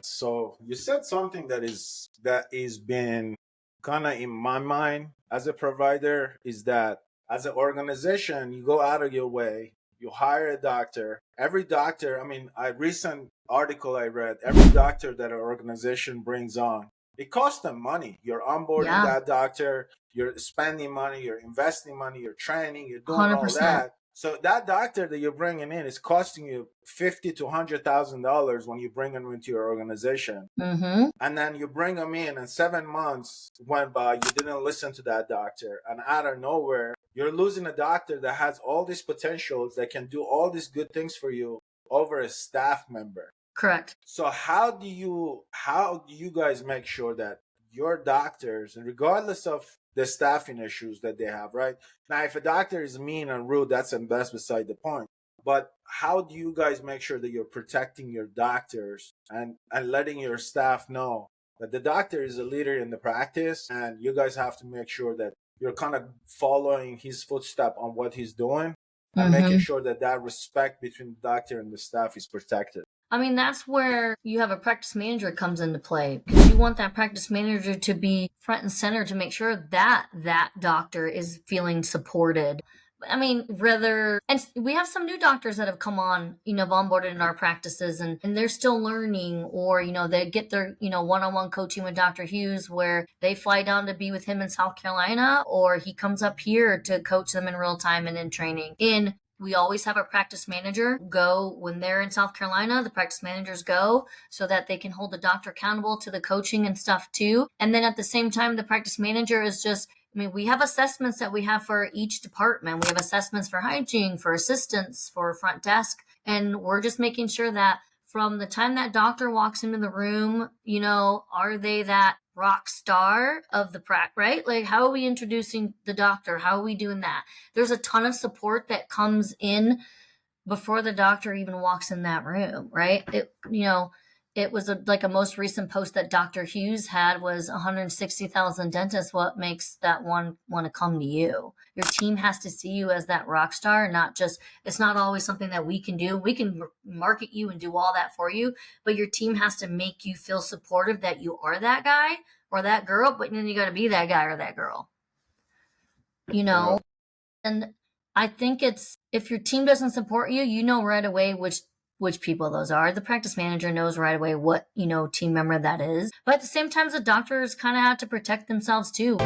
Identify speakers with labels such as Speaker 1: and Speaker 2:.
Speaker 1: So you said something that is been kind of in my mind as a provider is that as an organization, you go out of your way, you hire a doctor. Every doctor, I mean, a recent article I read, every doctor that an organization brings on, it costs them money. You're onboarding
Speaker 2: Yeah,
Speaker 1: that doctor, you're spending money, you're investing money, you're training, you're doing all
Speaker 2: 100%.
Speaker 1: that. So that doctor that you're bringing in is costing you fifty to $100,000 when you bring them into your organization,
Speaker 2: Mm-hmm.
Speaker 1: and then you bring them in and 7 months went by, you didn't listen to that doctor, and out of nowhere you're losing a doctor that has all these potentials that can do all these good things for you over a staff member.
Speaker 2: Correct.
Speaker 1: So how do you guys make sure that your doctors, and regardless of the staffing issues that they have, right? Now, if a doctor is mean and rude, that's beside the point. But how do you guys make sure that you're protecting your doctors and letting your staff know that the doctor is a leader in the practice, and you guys have to make sure that you're kind of following his footstep on what he's doing and making
Speaker 2: Mm-hmm.
Speaker 1: sure that that respect between the doctor and the staff is protected?
Speaker 2: I mean, that's where you have a practice manager comes into play because you want that practice manager to be front and center to make sure that that doctor is feeling supported. I mean, rather, and we have some new doctors that have come on, have onboarded in our practices and they're still learning, or, they get their, one-on-one coaching with Dr. Hughes where they fly down to be with him in South Carolina, or he comes up here to coach them in real time and in training. We always have a practice manager go when they're in South Carolina. The practice managers go so that they can hold the doctor accountable to the coaching and stuff too. And then at the same time, the practice manager is just, I mean, we have assessments that we have for each department. We have assessments for hygiene, for assistants, for front desk. And we're just making sure that from the time that doctor walks into the room, are they that rock star of the practice, right? Like, how are we introducing the doctor? How are we doing that? There's a ton of support that comes in before the doctor even walks in that room, right? It was like a most recent post that Dr. Hughes had was 160,000 dentists. What makes that one want to come to you? Your team has to see you as that rock star, not just, it's not always something that we can do. We can market you and do all that for you, but your team has to make you feel supportive that you are that guy or that girl, but then you got to be that guy or that girl, you
Speaker 1: Yeah.
Speaker 2: know? And I think it's, if your team doesn't support you, you know right away which people those are. The practice manager knows right away what, team member that is. But at the same time, the doctors kind of have to protect themselves too.